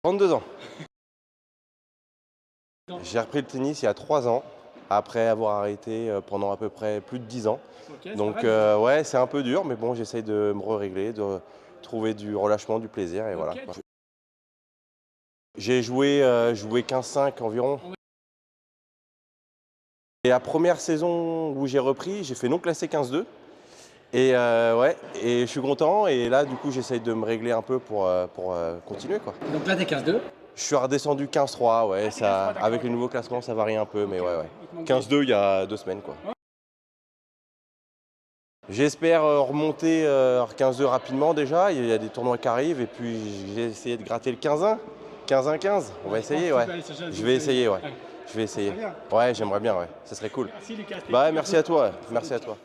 32 ans. J'ai repris le tennis il y a 3 ans, après avoir arrêté pendant à peu près plus de 10 ans. Ok, Donc ouais, c'est un peu dur, mais bon, j'essaye de me régler, de trouver du relâchement, du plaisir, et voilà. Ok. J'ai joué 15-5 environ. Et la première saison où j'ai repris, j'ai fait non classé 15-2. Et ouais, et je suis content. Et là, du coup, j'essaye de me régler un peu pour continuer, quoi. Donc là, t'es 15-2. Je suis redescendu 15-3, ouais. Ah, t'es 15-3, d'accord, Avec ok. le nouveau classement, ça varie un peu, mais Ok, ouais, ok. ouais. Il te manque 15-2 il y a 2 semaines, quoi. J'espère remonter à 15-2 rapidement déjà. Il y a des tournois qui arrivent, et puis j'ai essayé de gratter le 15-1. 15-1-15, on va essayer, ouais. Je vais essayer, ouais. Je vais essayer. Ouais, j'aimerais bien, ouais. Ça serait cool. Merci Lucas. Bah ouais, merci à toi, ouais. Merci à toi.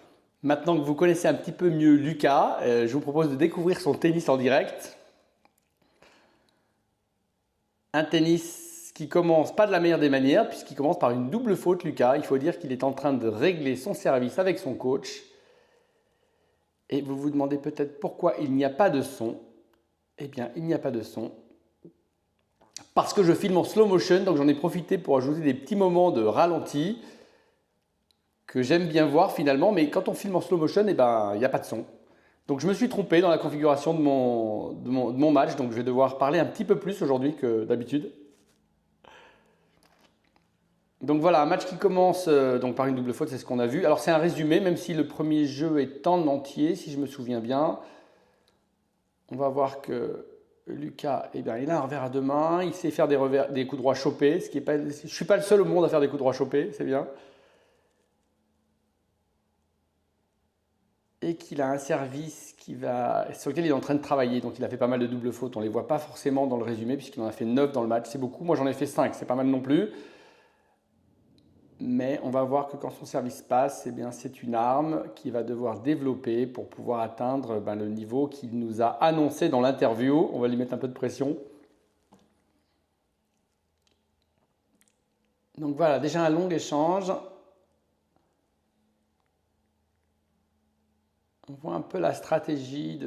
Maintenant que vous connaissez un petit peu mieux Lucas, je vous propose de découvrir son tennis en direct. Un tennis qui commence pas de la meilleure des manières, puisqu'il commence par une double faute, Lucas. Il faut dire qu'il est en train de régler son service avec son coach. Et vous vous demandez peut-être pourquoi il n'y a pas de son. Eh bien, il n'y a pas de son. Parce que je filme en slow motion, donc j'en ai profité pour ajouter des petits moments de ralenti que j'aime bien voir finalement, mais quand on filme en slow motion, eh ben, il n'y a pas de son. Donc je me suis trompé dans la configuration de mon match, donc je vais devoir parler un petit peu plus aujourd'hui que d'habitude. Donc voilà, un match qui commence donc par une double faute, c'est ce qu'on a vu. Alors c'est un résumé, même si le premier jeu est en entier, si je me souviens bien. On va voir que Lucas, eh bien, il a un revers à deux mains, il sait faire des coups droits chopés, ce qui est pas, je ne suis pas le seul au monde à faire des coups droits chopés, c'est bien. Et qu'il a un service sur lequel il est en train de travailler. Donc il a fait pas mal de doubles fautes. On ne les voit pas forcément dans le résumé puisqu'il en a fait 9 dans le match. C'est beaucoup. Moi j'en ai fait 5. C'est pas mal non plus. Mais on va voir que quand son service passe, eh bien, c'est une arme qu'il va devoir développer pour pouvoir atteindre le niveau qu'il nous a annoncé dans l'interview. On va lui mettre un peu de pression. Donc voilà, déjà un long échange. On voit un peu la stratégie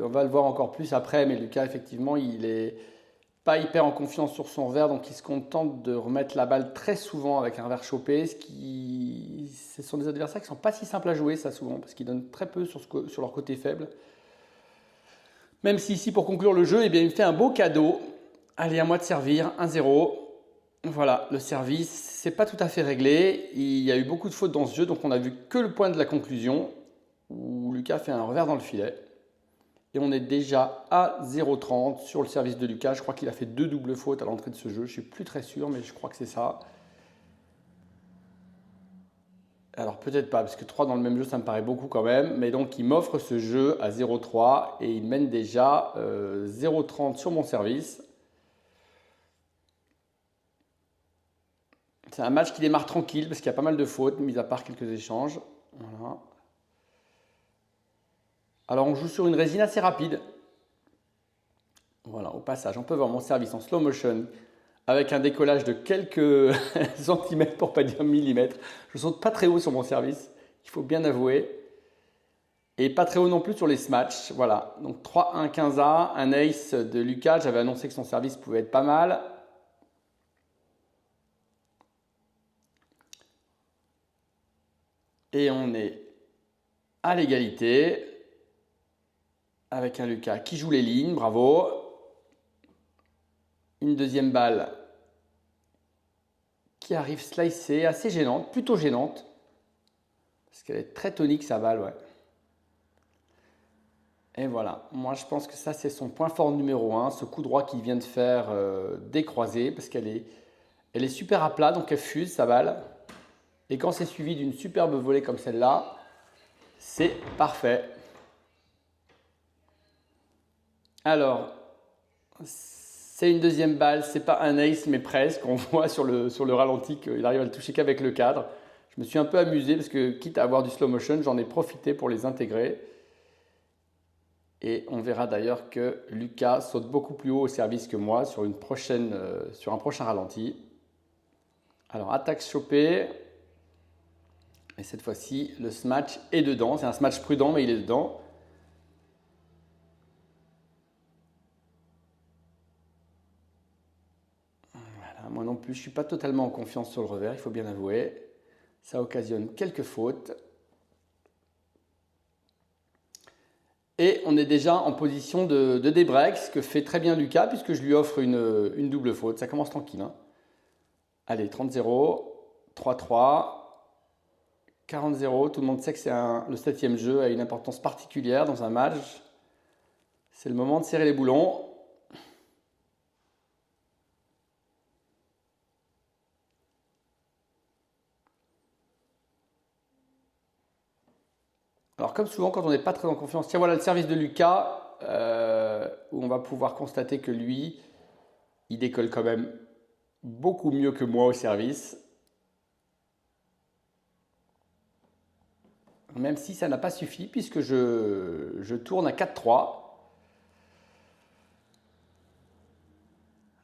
on va le voir encore plus après, mais Lucas, effectivement, il est pas hyper en confiance sur son revers, donc il se contente de remettre la balle très souvent avec un revers chopé, ce sont des adversaires qui sont pas si simples à jouer, ça souvent, parce qu'ils donnent très peu sur leur côté faible. Même si ici, pour conclure le jeu, eh bien, il me fait un beau cadeau. Allez, à moi de servir, 1-0. Voilà, le service, c'est pas tout à fait réglé. Il y a eu beaucoup de fautes dans ce jeu, donc on a vu que le point de la conclusion, où Lucas fait un revers dans le filet. Et on est déjà à 0,30 sur le service de Lucas. Je crois qu'il a fait 2 doubles fautes à l'entrée de ce jeu. Je ne suis plus très sûr, mais je crois que c'est ça. Alors peut-être pas, parce que 3 dans le même jeu, ça me paraît beaucoup quand même. Mais donc il m'offre ce jeu à 0,3 et il mène déjà 0,30 sur mon service. C'est un match qui démarre tranquille, parce qu'il y a pas mal de fautes, mis à part quelques échanges. Voilà. Alors on joue sur une résine assez rapide. Voilà, au passage, on peut voir mon service en slow motion avec un décollage de quelques centimètres pour pas dire millimètres. Je saute pas très haut sur mon service, il faut bien avouer. Et pas très haut non plus sur les smatchs. Voilà, donc 3-1 15A, un ace de Lucas. J'avais annoncé que son service pouvait être pas mal. Et on est à l'égalité avec un Lucas qui joue les lignes, bravo. Une deuxième balle qui arrive slicée, assez gênante, plutôt gênante. Parce qu'elle est très tonique sa balle, ouais. Et voilà, moi je pense que ça c'est son point fort numéro 1, ce coup droit qu'il vient de faire décroisé, parce qu'elle est super à plat, donc elle fuse sa balle. Et quand c'est suivi d'une superbe volée comme celle-là, c'est parfait. Alors, c'est une deuxième balle, c'est pas un ace mais presque, on voit sur le ralenti qu'il arrive à le toucher qu'avec le cadre. Je me suis un peu amusé parce que quitte à avoir du slow motion, j'en ai profité pour les intégrer. Et on verra d'ailleurs que Lucas saute beaucoup plus haut au service que moi sur un prochain ralenti. Alors attaque chopée. Et cette fois-ci, le smash est dedans. C'est un smash prudent, mais il est dedans. Voilà, moi non plus, je ne suis pas totalement en confiance sur le revers, il faut bien avouer. Ça occasionne quelques fautes. Et on est déjà en position de débreak, ce que fait très bien Lucas, puisque je lui offre une double faute. Ça commence tranquille. Hein. Allez, 30-0, 3-3, 40-0. Tout le monde sait que le 7e jeu a une importance particulière dans un match. C'est le moment de serrer les boulons. Alors comme souvent quand on n'est pas très en confiance, tiens voilà le service de Lucas, où on va pouvoir constater que lui, il décolle quand même beaucoup mieux que moi au service. Même si ça n'a pas suffi puisque je tourne à 4-3.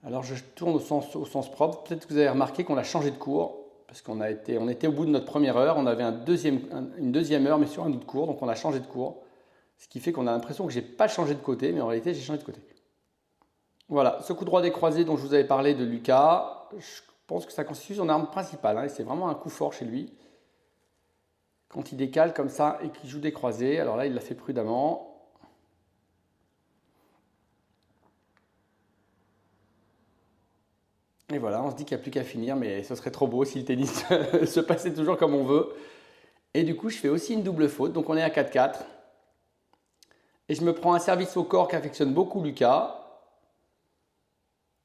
Alors je tourne au sens propre. Peut-être que vous avez remarqué qu'on a changé de cours. Parce qu'on était au bout de notre première heure. On avait une deuxième heure mais sur un autre cours. Donc on a changé de cours. Ce qui fait qu'on a l'impression que je n'ai pas changé de côté. Mais en réalité j'ai changé de côté. Voilà, ce coup droit des croisés dont je vous avais parlé de Lucas. Je pense que ça constitue son arme principale. Hein, et c'est vraiment un coup fort chez lui. Quand il décale comme ça et qu'il joue des croisés. Alors là il l'a fait prudemment. Et voilà, on se dit qu'il n'y a plus qu'à finir, mais ce serait trop beau si le tennis se passait toujours comme on veut. Et du coup, je fais aussi une double faute, donc on est à 4-4. Et je me prends un service au corps qu'affectionne beaucoup Lucas.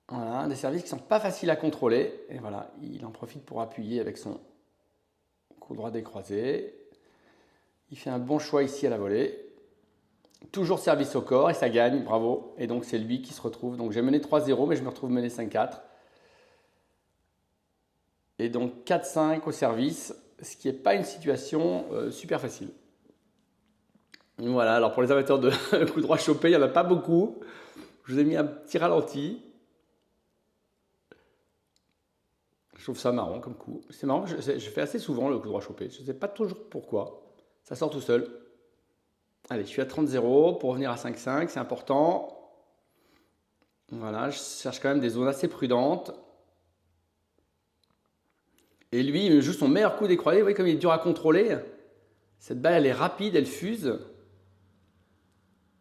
Voilà, des services qui ne sont pas faciles à contrôler. Et voilà, il en profite pour appuyer avec son coup droit décroisé. Il fait un bon choix ici à la volée. Toujours service au corps et ça gagne, bravo. Et donc c'est lui qui se retrouve. Donc j'ai mené 3-0, mais je me retrouve mené 5-4. Et donc 4-5 au service, ce qui n'est pas une situation super facile. Voilà, alors pour les amateurs de coup droit chopé, il n'y en a pas beaucoup. Je vous ai mis un petit ralenti. Je trouve ça marrant comme coup. C'est marrant, je fais assez souvent le coup droit chopé. Je ne sais pas toujours pourquoi. Ça sort tout seul. Allez, je suis à 30-0 pour revenir à 5-5, c'est important. Voilà, je cherche quand même des zones assez prudentes. Et lui, il me joue son meilleur coup décroisé. Vous voyez comme il est dur à contrôler. Cette balle, elle est rapide, elle fuse.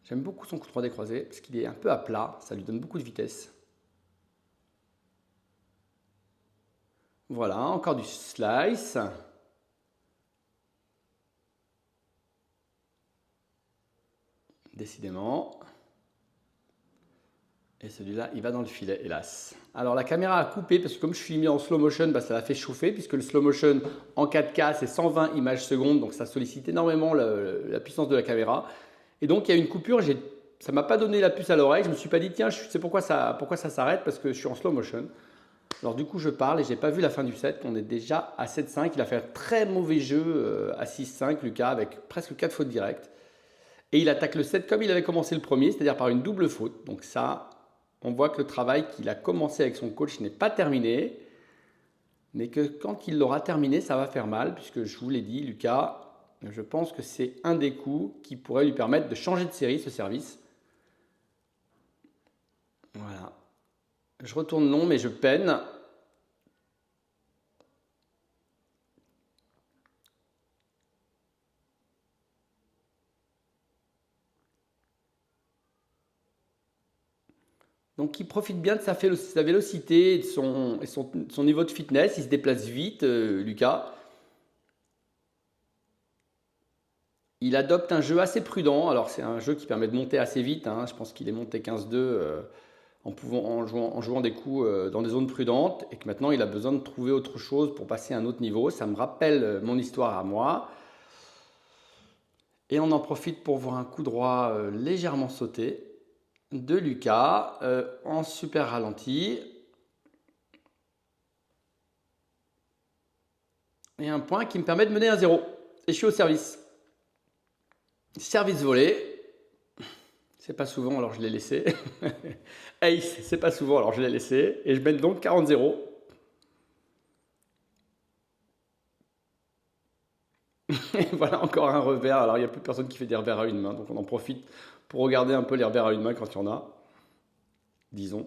J'aime beaucoup son coup droit décroisé parce qu'il est un peu à plat. Ça lui donne beaucoup de vitesse. Voilà, encore du slice. Décidément. Et celui-là, il va dans le filet, hélas. Alors la caméra a coupé parce que comme je suis mis en slow motion, ça l'a fait chauffer puisque le slow motion en 4K, c'est 120 images secondes. Donc ça sollicite énormément la puissance de la caméra. Et donc il y a une coupure, ça ne m'a pas donné la puce à l'oreille. Je ne me suis pas dit, tiens, je sais pourquoi ça s'arrête parce que je suis en slow motion. Alors du coup, je parle et je n'ai pas vu la fin du set. On est déjà à 7-5. Il a fait un très mauvais jeu à 6-5, Lucas, avec presque 4 fautes directes. Et il attaque le set comme il avait commencé le premier, c'est-à-dire par une double faute. Donc ça, on voit que le travail qu'il a commencé avec son coach n'est pas terminé, mais que quand il l'aura terminé, ça va faire mal, puisque je vous l'ai dit, Lucas, je pense que c'est un des coups qui pourrait lui permettre de changer de série, ce service. Voilà. Je retourne long, mais je peine. Donc il profite bien de sa vélocité et de son niveau de fitness. Il se déplace vite, Lucas. Il adopte un jeu assez prudent. Alors c'est un jeu qui permet de monter assez vite. Hein. Je pense qu'il est monté 15-2 en jouant des coups dans des zones prudentes. Et que maintenant il a besoin de trouver autre chose pour passer à un autre niveau. Ça me rappelle mon histoire à moi. Et on en profite pour voir un coup droit légèrement sauté de Lucas en super ralenti. Et un point qui me permet de mener 1-0. Et je suis au service. Service volé. C'est pas souvent, alors je l'ai laissé. Ace, c'est pas souvent, alors je l'ai laissé. Et je mène donc 40-0. Et voilà encore un revers. Alors il n'y a plus personne qui fait des revers à une main. Donc on en profite pour regarder un peu les revers à une main quand il y en a. Disons.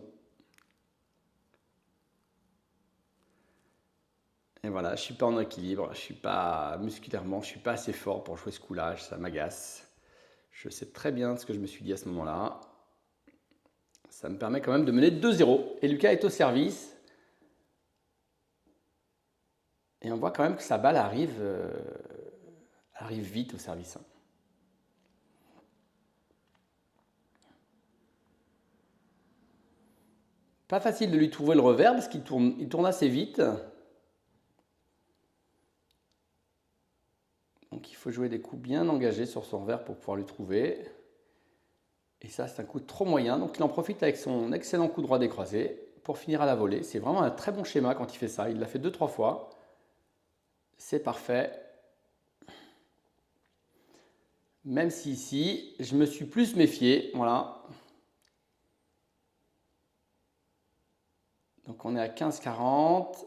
Et voilà, je suis pas en équilibre, je suis pas musculairement, je suis pas assez fort pour jouer ce coup-là, ça m'agace. Je sais très bien ce que je me suis dit à ce moment-là. Ça me permet quand même de mener 2-0. Et Lucas est au service. Et on voit quand même que sa balle arrive vite au service. Pas facile de lui trouver le revers parce qu'il tourne assez vite. Donc il faut jouer des coups bien engagés sur son revers pour pouvoir lui trouver. Et ça, c'est un coup trop moyen. Donc il en profite avec son excellent coup droit décroisé pour finir à la volée. C'est vraiment un très bon schéma quand il fait ça. Il l'a fait 2-3 fois. C'est parfait. Même si ici, je me suis plus méfié. Voilà. Donc on est à 15-40.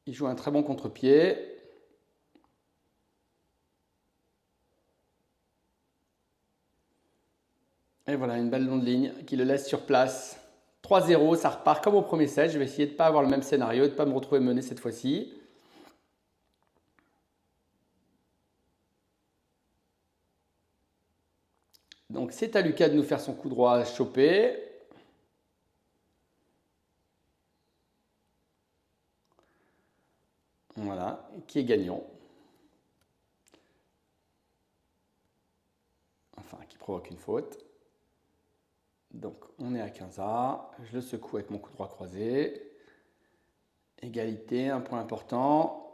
Il joue un très bon contre-pied. Et voilà, une balle long de ligne qui le laisse sur place. 3-0, ça repart comme au premier set. Je vais essayer de ne pas avoir le même scénario, de ne pas me retrouver mené cette fois-ci. Donc c'est à Lucas de nous faire son coup droit à choper. Voilà, qui est gagnant. Enfin, qui provoque une faute. Donc on est à 15A. Je le secoue avec mon coup droit croisé. Égalité, un point important.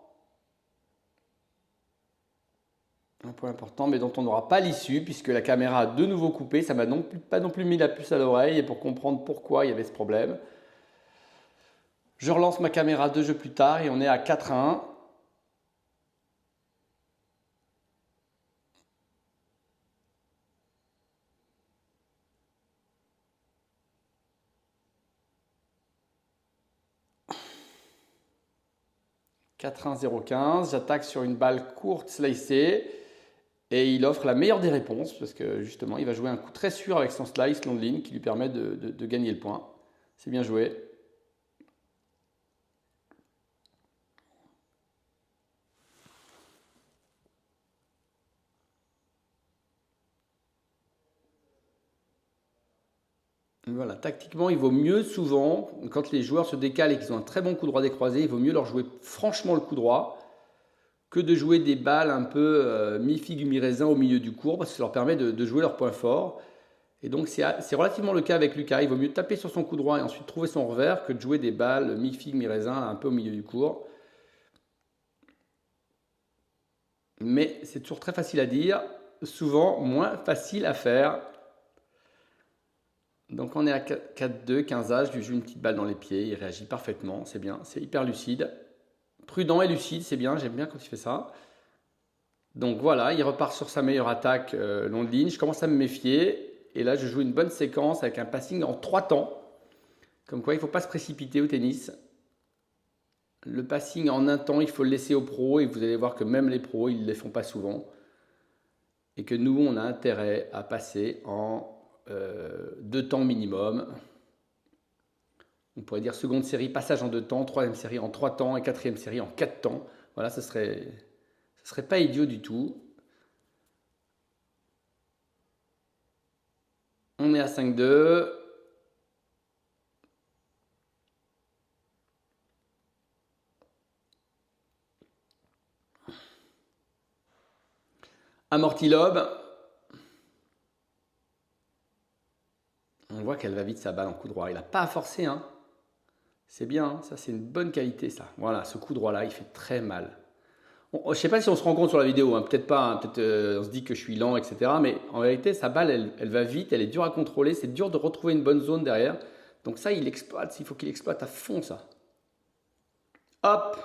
Un point important, mais dont on n'aura pas l'issue, puisque la caméra a de nouveau coupé. Ça m'a pas non plus mis la puce à l'oreille, et pour comprendre pourquoi il y avait ce problème. Je relance ma caméra 2 jeux plus tard, et on est à 4-1. « 4-1-0-15, j'attaque sur une balle courte slicée et il offre la meilleure des réponses parce que justement il va jouer un coup très sûr avec son slice long de ligne qui lui permet de gagner le point. C'est bien joué. Voilà, tactiquement, il vaut mieux souvent, quand les joueurs se décalent et qu'ils ont un très bon coup droit décroisé, il vaut mieux leur jouer franchement le coup droit que de jouer des balles un peu mi-figue, mi-raisin au milieu du court parce que ça leur permet de jouer leur point fort. Et donc c'est relativement le cas avec Lucas. Il vaut mieux taper sur son coup droit et ensuite trouver son revers que de jouer des balles mi-figue, mi-raisin un peu au milieu du court. Mais c'est toujours très facile à dire, souvent moins facile à faire. Donc on est à 4-2, 15A, je lui joue une petite balle dans les pieds, il réagit parfaitement, c'est bien, c'est hyper lucide. Prudent et lucide, c'est bien, j'aime bien quand il fait ça. Donc voilà, il repart sur sa meilleure attaque long de ligne, je commence à me méfier. Et là, je joue une bonne séquence avec un passing en 3 temps. Comme quoi, il ne faut pas se précipiter au tennis. Le passing en un temps, il faut le laisser aux pros. Et vous allez voir que même les pros, ils ne les font pas souvent. Et que nous, on a intérêt à passer en 2 temps minimum. On pourrait dire seconde série, passage en 2 temps, troisième série en 3 temps et quatrième série en 4 temps. Voilà, ce serait pas idiot du tout. On est à 5-2. Amorti lob. On voit qu'elle va vite sa balle en coup droit. Il n'a pas à forcer, hein. C'est bien, hein. Ça c'est une bonne qualité ça. Voilà, ce coup droit là, il fait très mal. Je ne sais pas si on se rend compte sur la vidéo, hein. Peut-être pas, hein. Peut-être on se dit que je suis lent, etc. Mais en réalité, sa balle, elle va vite, elle est dure à contrôler, c'est dur de retrouver une bonne zone derrière. Donc ça, il exploite, il faut qu'il exploite à fond ça. Hop,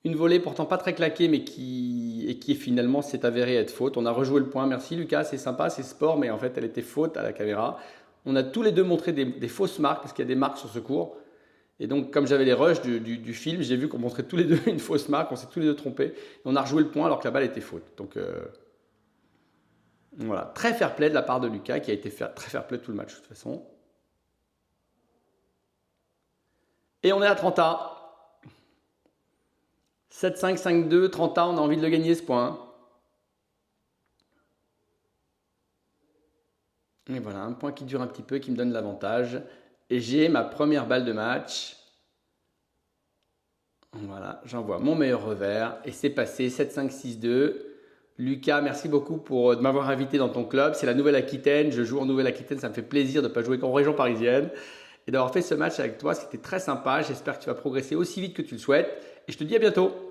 une volée pourtant pas très claquée, mais qui finalement s'est avérée être faute. On a rejoué le point, merci Lucas, c'est sympa, c'est sport, mais en fait elle était faute à la caméra. On a tous les deux montré des fausses marques, parce qu'il y a des marques sur ce cours. Et donc comme j'avais les rushs du film, j'ai vu qu'on montrait tous les deux une fausse marque, on s'est tous les deux trompés. Et on a rejoué le point alors que la balle était faute. Donc voilà, très fair play de la part de Lucas, qui a été très fair play tout le match de toute façon. Et on est à 30A. 7-5, 5-2, 30 ans, on a envie de le gagner ce point. Et voilà, un point qui dure un petit peu, qui me donne l'avantage. Et j'ai ma première balle de match. Voilà, j'envoie mon meilleur revers et c'est passé 7-5, 6-2. Lucas, merci beaucoup de m'avoir invité dans ton club. C'est la Nouvelle-Aquitaine, je joue en Nouvelle-Aquitaine, ça me fait plaisir de ne pas jouer qu'en région parisienne. Et d'avoir fait ce match avec toi, c'était très sympa. J'espère que tu vas progresser aussi vite que tu le souhaites. Et je te dis à bientôt.